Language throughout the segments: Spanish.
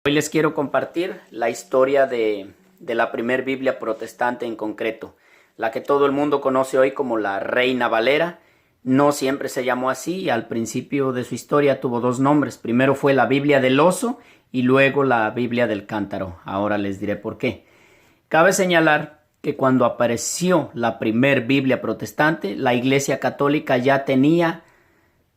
Hoy les quiero compartir la historia de la primer Biblia protestante en concreto, la que todo el mundo conoce hoy como la Reina Valera. No siempre se llamó así, al principio de su historia tuvo dos nombres. Primero fue la Biblia del Oso y luego la Biblia del Cántaro. Ahora les diré por qué. Cabe señalar que cuando apareció la primer Biblia protestante, la Iglesia Católica ya tenía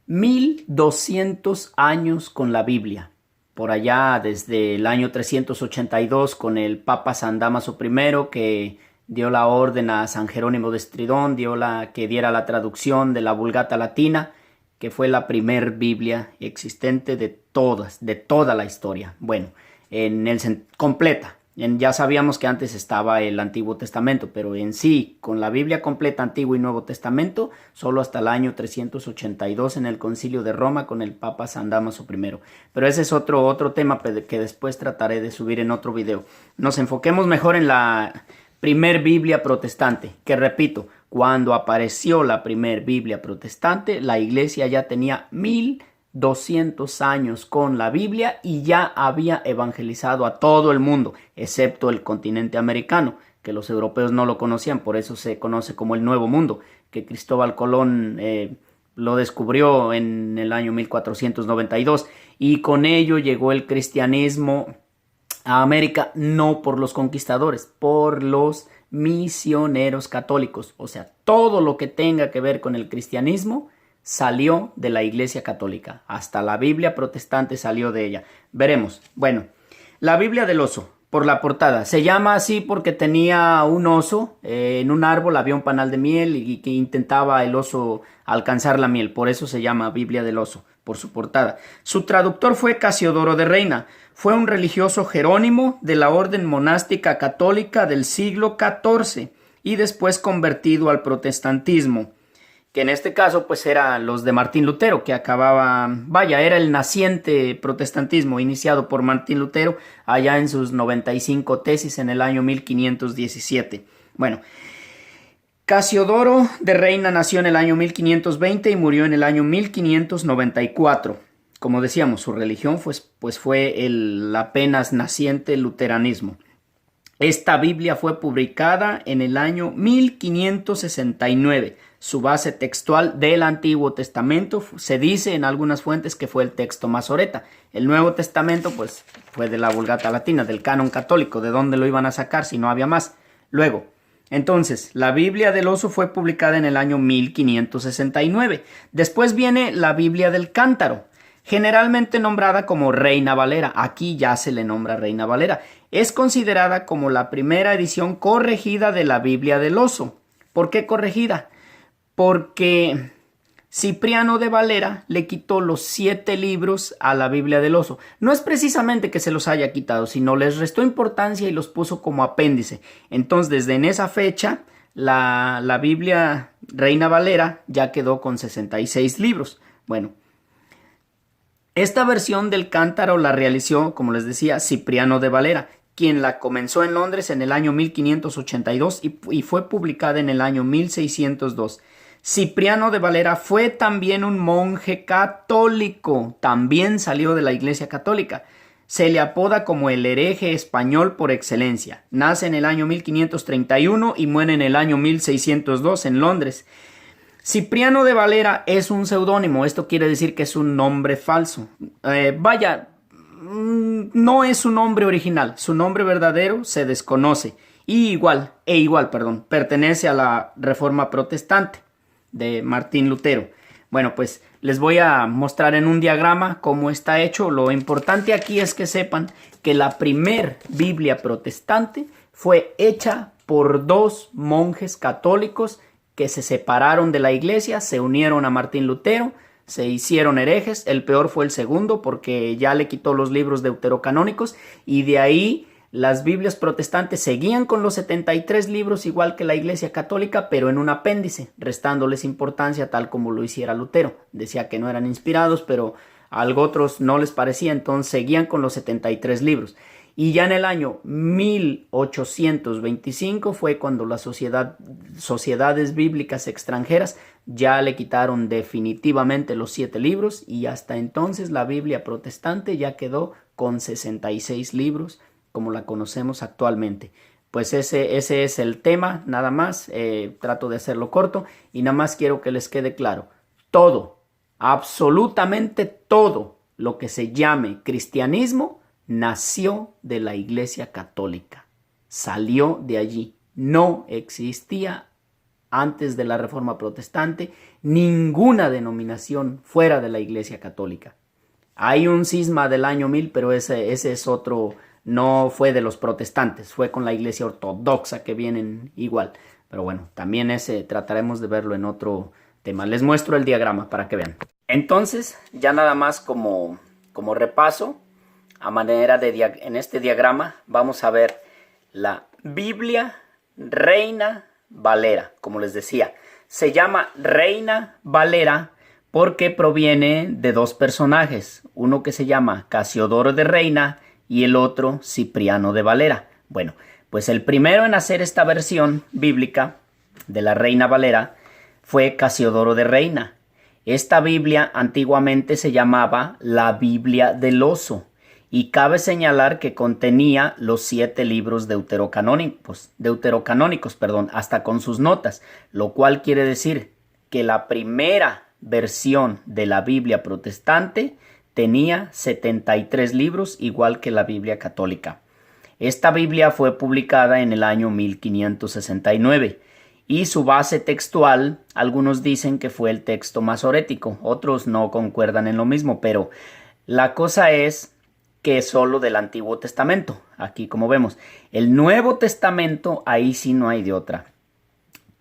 1200 años con la Biblia. Por allá desde el año 382 con el Papa San Dámaso I, que dio la orden a San Jerónimo de Estridón, que diera la traducción de la Vulgata Latina, que fue la primer Biblia existente de toda la historia. Bueno, completa. Ya sabíamos que antes estaba el Antiguo Testamento, pero en sí, con la Biblia completa, Antiguo y Nuevo Testamento, solo hasta el año 382 en el Concilio de Roma con el Papa San Dámaso I. Pero ese es otro tema que después trataré de subir en otro video. Nos enfoquemos mejor en la primer Biblia protestante, que repito, cuando apareció la primer Biblia protestante, la Iglesia ya tenía 1200 años con la Biblia y ya había evangelizado a todo el mundo, excepto el continente americano, que los europeos no lo conocían, por eso se conoce como el Nuevo Mundo, que Cristóbal Colón lo descubrió en el año 1492 y con ello llegó el cristianismo a América, no por los conquistadores, por los misioneros católicos. O sea, todo lo que tenga que ver con el cristianismo salió de la Iglesia Católica. Hasta la Biblia protestante salió de ella. Veremos. Bueno, la Biblia del Oso, por la portada. Se llama así porque tenía un oso. En un árbol había un panal de miel y que intentaba el oso alcanzar la miel. Por eso se llama Biblia del Oso, por su portada. Su traductor fue Casiodoro de Reina. Fue un religioso jerónimo de la orden monástica católica del siglo XIV y después convertido al protestantismo, que en este caso pues eran los de Martín Lutero, que era el naciente protestantismo iniciado por Martín Lutero allá en sus 95 tesis en el año 1517. Bueno, Casiodoro de Reina nació en el año 1520 y murió en el año 1594. Como decíamos, su religión fue el apenas naciente luteranismo. Esta Biblia fue publicada en el año 1569. Su base textual del Antiguo Testamento se dice en algunas fuentes que fue el texto Masoreta. El Nuevo Testamento pues fue de la Vulgata Latina, del canon católico. ¿De dónde lo iban a sacar si no había más? Luego, entonces, la Biblia del Oso fue publicada en el año 1569. Después viene la Biblia del Cántaro, generalmente nombrada como Reina Valera. Aquí ya se le nombra Reina Valera. Es considerada como la primera edición corregida de la Biblia del Oso. ¿Por qué corregida? Porque Cipriano de Valera le quitó los 7 libros a la Biblia del Oso. No es precisamente que se los haya quitado, sino les restó importancia y los puso como apéndice. Entonces, desde en esa fecha, la Biblia Reina Valera ya quedó con 66 libros. Bueno, esta versión del Cántaro la realizó, como les decía, Cipriano de Valera, quien la comenzó en Londres en el año 1582 y fue publicada en el año 1602. Cipriano de Valera fue también un monje católico, también salió de la Iglesia Católica. Se le apoda como el hereje español por excelencia. Nace en el año 1531 y muere en el año 1602 en Londres. Cipriano de Valera es un seudónimo, esto quiere decir que es un nombre falso. No es su nombre original, su nombre verdadero se desconoce. Pertenece a la Reforma Protestante de Martín Lutero. Bueno, pues les voy a mostrar en un diagrama cómo está hecho. Lo importante aquí es que sepan que la primer Biblia protestante fue hecha por 2 monjes católicos que se separaron de la iglesia, se unieron a Martín Lutero, se hicieron herejes. El peor fue el segundo porque ya le quitó los libros deuterocanónicos y de ahí las Biblias protestantes seguían con los 73 libros igual que la Iglesia Católica, pero en un apéndice, restándoles importancia tal como lo hiciera Lutero. Decía que no eran inspirados, pero a otros no les parecía, entonces seguían con los 73 libros. Y ya en el año 1825 fue cuando las sociedades bíblicas extranjeras ya le quitaron definitivamente los 7 libros y hasta entonces la Biblia protestante ya quedó con 66 libros como la conocemos actualmente. Pues ese es el tema, nada más. Trato de hacerlo corto y nada más quiero que les quede claro. Todo, absolutamente todo lo que se llame cristianismo nació de la Iglesia Católica. Salió de allí. No existía antes de la Reforma Protestante ninguna denominación fuera de la Iglesia Católica. Hay un cisma del año 1000, pero ese es otro. No fue de los protestantes, fue con la Iglesia Ortodoxa, que vienen igual. Pero bueno, también ese trataremos de verlo en otro tema. Les muestro el diagrama para que vean. Entonces, ya nada más como repaso, a manera de en este diagrama vamos a ver la Biblia Reina Valera. Como les decía, se llama Reina Valera porque proviene de dos personajes. Uno que se llama Casiodoro de Reina y el otro Cipriano de Valera. Bueno, pues el primero en hacer esta versión bíblica de la Reina Valera fue Casiodoro de Reina. Esta Biblia antiguamente se llamaba la Biblia del Oso y cabe señalar que contenía los 7 libros deuterocanónicos, hasta con sus notas, lo cual quiere decir que la primera versión de la Biblia protestante tenía 73 libros, igual que la Biblia católica. Esta Biblia fue publicada en el año 1569 y su base textual, algunos dicen que fue el texto masorético, otros no concuerdan en lo mismo, pero la cosa es que es solo del Antiguo Testamento. Aquí como vemos, el Nuevo Testamento, ahí sí no hay de otra.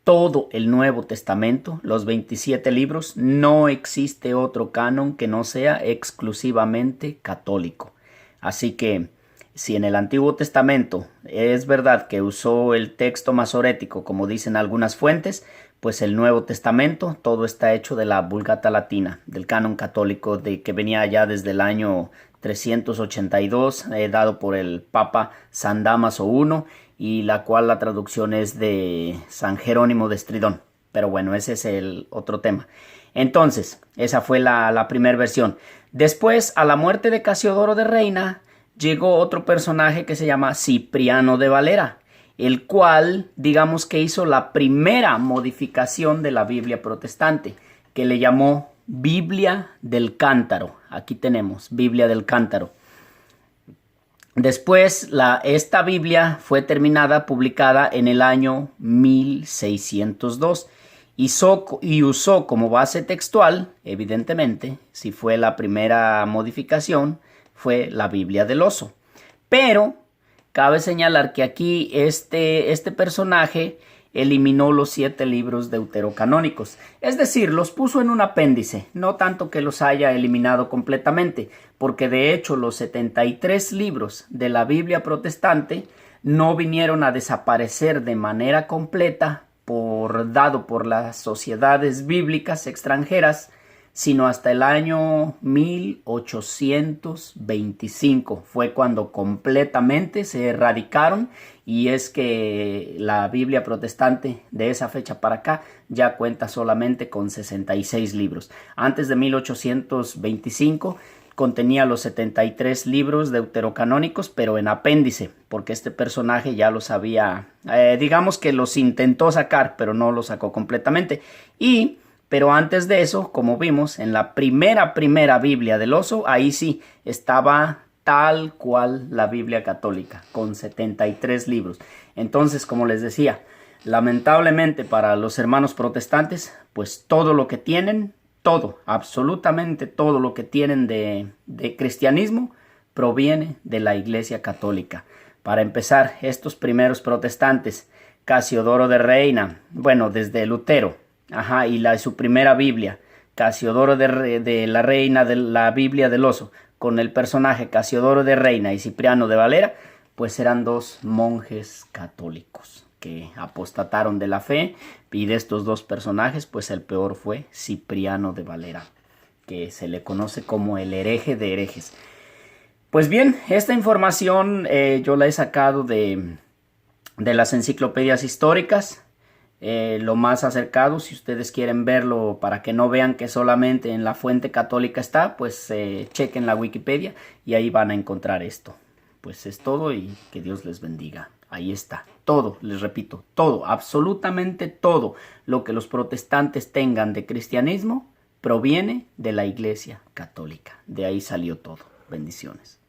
Todo el Nuevo Testamento, los 27 libros, no existe otro canon que no sea exclusivamente católico. Así que si en el Antiguo Testamento es verdad que usó el texto masorético, como dicen algunas fuentes, pues el Nuevo Testamento todo está hecho de la Vulgata Latina, del canon católico que venía ya desde el año 382, dado por el Papa San Dámaso I, y la cual la traducción es de San Jerónimo de Estridón. Pero bueno, ese es el otro tema. Entonces, esa fue la primera versión. Después, a la muerte de Casiodoro de Reina, llegó otro personaje que se llama Cipriano de Valera, el cual, digamos que hizo la primera modificación de la Biblia protestante, que le llamó Biblia del Cántaro. Aquí tenemos, Biblia del Cántaro. Después, esta Biblia fue publicada en el año 1602 y usó como base textual, evidentemente, si fue la primera modificación, fue la Biblia del Oso. Pero cabe señalar que aquí este personaje eliminó los 7 libros deuterocanónicos, es decir, los puso en un apéndice, no tanto que los haya eliminado completamente, porque de hecho los 73 libros de la Biblia protestante no vinieron a desaparecer de manera completa dado por las sociedades bíblicas extranjeras, sino hasta el año 1825 fue cuando completamente se erradicaron, y es que la Biblia protestante de esa fecha para acá ya cuenta solamente con 66 libros. Antes de 1825 contenía los 73 libros deuterocanónicos, pero en apéndice, porque este personaje ya los había, digamos que los intentó sacar, pero no los sacó completamente. Pero antes de eso, como vimos, en la primera Biblia del Oso, ahí sí estaba tal cual la Biblia católica, con 73 libros. Entonces, como les decía, lamentablemente para los hermanos protestantes, pues todo lo que tienen, absolutamente todo lo que tienen de cristianismo, proviene de la Iglesia Católica. Para empezar, estos primeros protestantes, Casiodoro de Reina, bueno, desde Lutero, y su primera Biblia, Casiodoro de la Reina de la Biblia del Oso, con el personaje Casiodoro de Reina y Cipriano de Valera, pues eran dos monjes católicos que apostataron de la fe, y de estos dos personajes, pues el peor fue Cipriano de Valera, que se le conoce como el hereje de herejes. Pues bien, esta información yo la he sacado de las enciclopedias históricas. lo más acercado. Si ustedes quieren verlo para que no vean que solamente en la fuente católica está, pues chequen la Wikipedia y ahí van a encontrar esto. Pues es todo y que Dios les bendiga. Ahí está. Todo, les repito, todo, absolutamente todo lo que los protestantes tengan de cristianismo proviene de la Iglesia Católica. De ahí salió todo. Bendiciones.